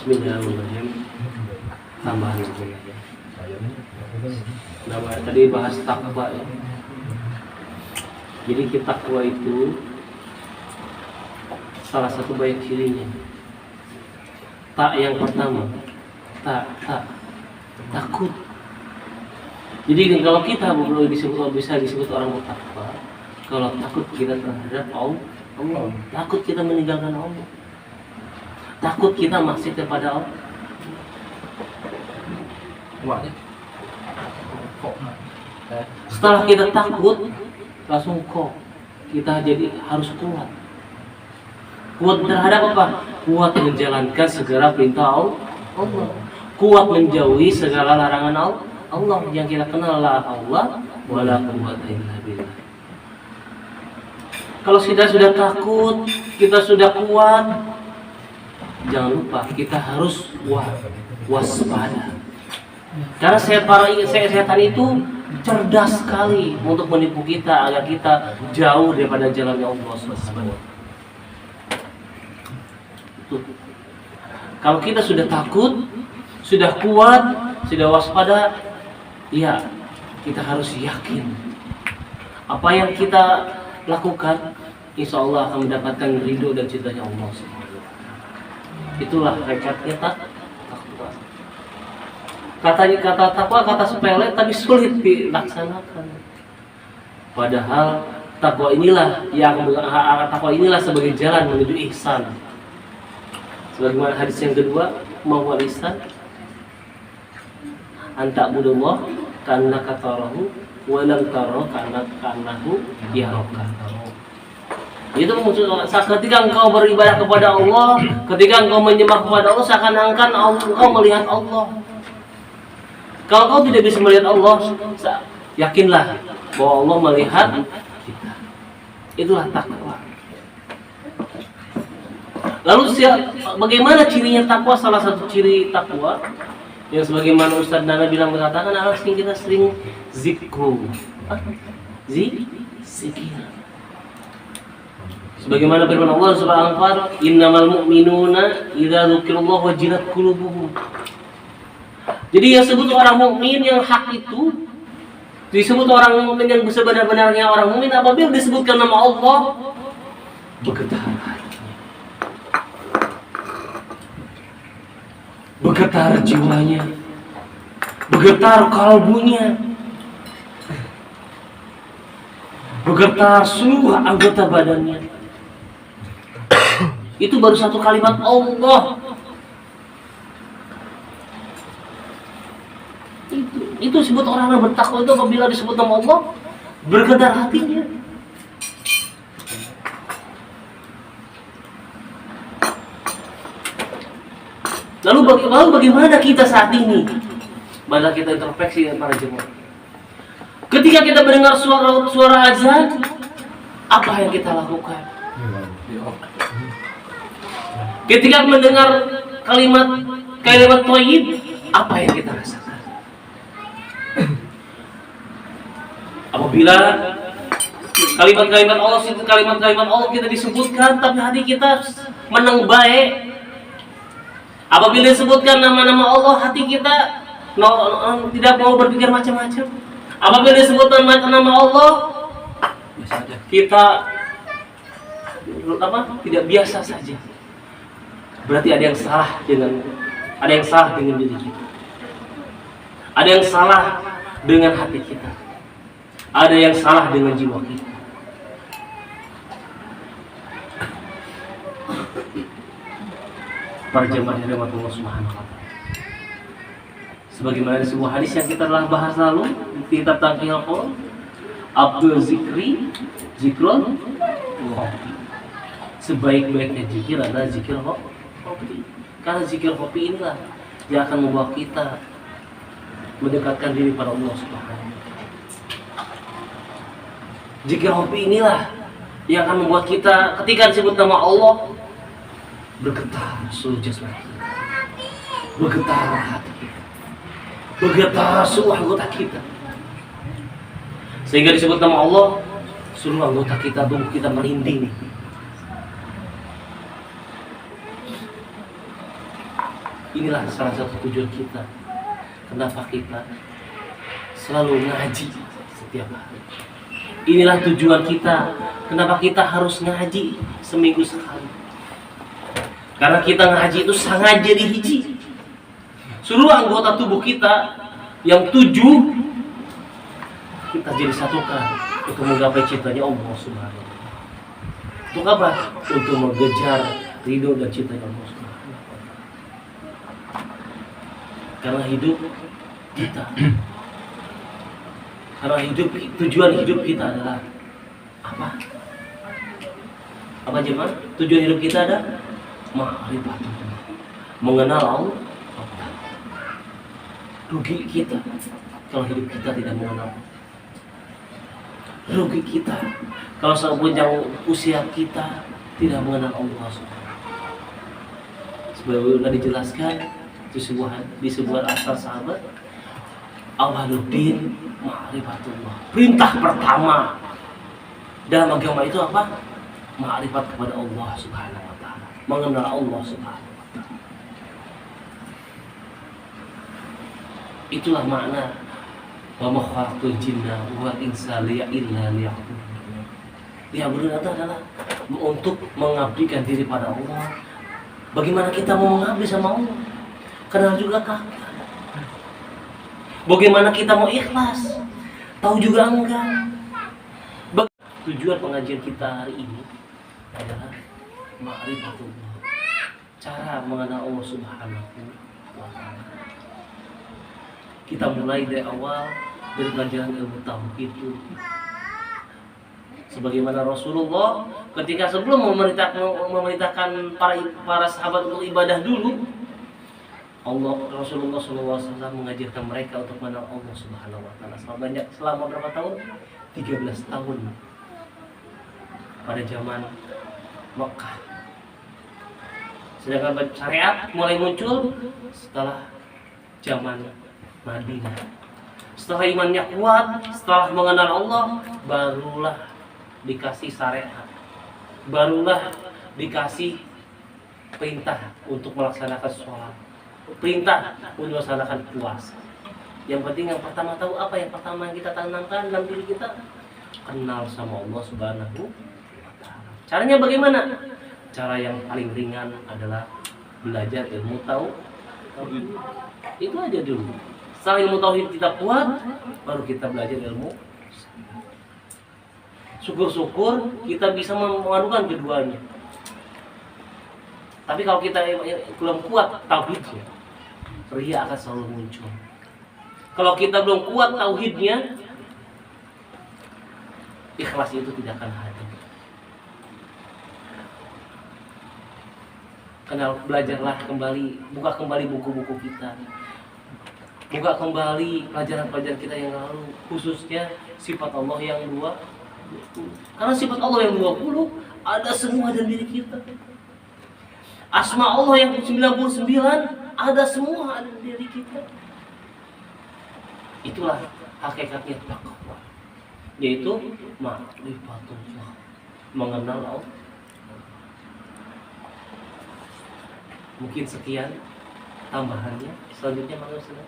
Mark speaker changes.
Speaker 1: Bismillahirrahmanirrahim. Tambahan lagi ya. Nah, tadi bahas takwa ya. Jadi takwa itu salah satu baik cirinya. Tak yang pertama, takut. Jadi kalau kita bisa disebut orang bertakwa, kalau takut kita terhadap Allah, takut kita meninggalkan Allah, takut kita maksiat kepada Allah. Setelah kita takut, langsung kita jadi harus kuat. Kuat terhadap apa? Kuat menjalankan segala perintah Allah. Kuat menjauhi segala larangan Allah yang kita kenal la Allah wala quwwata illa billah. Kalau kita sudah takut, kita sudah kuat, jangan lupa kita harus waspada. Karena setan itu cerdas sekali untuk menipu kita agar kita jauh daripada jalannya Allah Subhanahu. Kalau kita sudah takut, sudah kuat, sudah waspada, ya kita harus yakin apa yang kita lakukan insya Allah akan mendapatkan ridho dan cintanya Allah Subhanahu. Itulah hakikatnya takwa. Kata takwa kata sepele tapi sulit dilaksanakan. Padahal takwa inilah sebagai jalan menuju ihsan. Sebagaimana hadis yang kedua, mahwal ihsan anta budullah karena katarahu walam taro karnahu yaraka. Itu maksudnya ketika engkau beribadah kepada Allah, ketika engkau menyembah kepada Allah, seakan-akan engkau melihat Allah. Kalau kau tidak bisa melihat Allah, yakinlah bahwa Allah melihat kita. Itulah takwa. Lalu bagaimana cirinya takwa? Salah satu ciri takwa yang sebagaimana Ustaz Nana bilang mengatakan adalah kita sering zikru. Zikir. Sebagaimana firman Allah Subhanahu wa taala, "Innamal mu'minuna idza dzukirallahu wajilat qulubuhum." Jadi yang disebut orang mukmin yang hak itu disebut orang mukmin yang sebenar-benarnya orang mukmin apabila disebutkan nama Allah bergetar hatinya, bergetar jiwanya, bergetar kalbunya, bergetar seluruh anggota badannya. Itu baru satu kalimat Allah. Itu disebut orang yang bertakwa itu apabila disebut nama Allah bergetar hatinya. Lalu bagaimana kita saat ini? Mari kita introspeksi dengan para jemaah. Ketika kita mendengar suara azan, apa yang kita lakukan? Ketika mendengar kalimat thayyib, apa yang kita rasakan? Apabila kalimat-kalimat Allah kita disebutkan tapi hati kita menang baik. Apabila disebutkan nama-nama Allah hati kita tidak mau berpikir macam-macam. Apabila disebutkan nama Allah kita tidak biasa saja. Berarti ada yang salah dengan diri kita. Ada yang salah dengan hati kita. Ada yang salah dengan jiwa kita. Para jemaah yang dirahmati Allah Subhanahu wa taala. Sebagaimana sebuah hadis yang kita telah bahas lalu di kitab Taqiyul Qaul, Abdul Zikri Zikrul Khofi. Sebaik-baiknya zikir adalah zikir khofi. Karena zikir khofi inilah yang akan membawa kita mendekatkan diri pada Allah Subhanahu wa taala. Zikir khofi inilah yang akan membuat kita ketika disebut nama Allah bergetar seluruh jasmani kita, bergetar hati kita, bergetar seluruh anggota kita, sehingga disebut nama Allah seluruh anggota kita, tubuh kita merinding. Inilah salah satu tujuan kita. Kenapa kita selalu ngaji setiap hari. Inilah tujuan kita. Kenapa kita harus ngaji seminggu sekali. Karena kita ngaji itu sangat jadi hiji. Seluruh anggota tubuh kita yang 7 kita jadi satukan untuk menggapai cintanya Allah Subhanahu wa Ta'ala. Untuk apa? Untuk mengejar ridho dan cintanya Allah Subhanahu wa Ta'ala. Karena hidup kita, karena tujuan hidup kita adalah apa? Apa jemaah? Tujuan hidup kita adalah ma'rifatullah, mengenal Allah. Rugi kita kalau hidup kita tidak mengenal. Rugi kita kalau sepanjang usia kita tidak mengenal Allah Subhanahu. Sebagaimana dijelaskan di sebuah asar sahabat, awaluddin ma'rifatullah. Perintah pertama dalam agama itu apa? Ma'rifat kepada Allah Subhanahu wa Ta'ala, mengenal Allah Subhanahu wa Ta'ala. Itulah makna wa ma khalaqtul jinna wal insa illa liya'budun. Liya'budun itu adalah untuk mengabdikan diri pada Allah. Bagaimana kita mau mengabdi sama Allah? Kenal juga kagak. Bagaimana kita mau ikhlas? Tahu juga enggak. Tujuan pengajian kita hari ini adalah ma'rifatullah, cara mengenal Allah Subhanahu wa Ta'ala. Kita mulai dari awal dari pelajaran ilmu tauhid itu. Sebagaimana Rasulullah ketika sebelum memerintahkan para sahabat untuk ibadah dulu, Rasulullah SAW mengajarkan mereka untuk mengenal Allah Subhanahu wa Ta'ala selama berapa tahun? 13 tahun pada zaman Mekah. Sedangkan syariat mulai muncul setelah zaman Madinah. Setelah imannya kuat, setelah mengenal Allah, barulah dikasih syariat, barulah dikasih perintah untuk melaksanakan sholat, perintah untuk melaksanakan puasa. Yang penting yang pertama tahu apa? Yang pertama yang kita tanamkan dalam diri kita, kenal sama Allah Subhanahu wa Ta'ala. Caranya bagaimana? Cara yang paling ringan adalah belajar ilmu tauhid. Itu aja dulu. Setelah ilmu tauhid kita kuat, baru kita belajar ilmu. Syukur-syukur kita bisa memadukan keduanya. Tapi kalau kita belum kuat tauhidnya, ria akan selalu muncul. Kalau kita belum kuat tauhidnya, ikhlas itu tidak akan hadir. Kenal, belajarlah kembali, buka kembali buku-buku kita, buka kembali pelajaran-pelajaran kita yang lalu, khususnya sifat Allah yang 20. Karena sifat Allah yang 20 ada semua dalam diri kita. Asma Allah yang 99 ada semua ada di diri kita. Itulah hakikatnya takwa, yaitu ma'rifatullah, mengenal Allah. Mungkin sekian tambahannya. Selanjutnya manusia.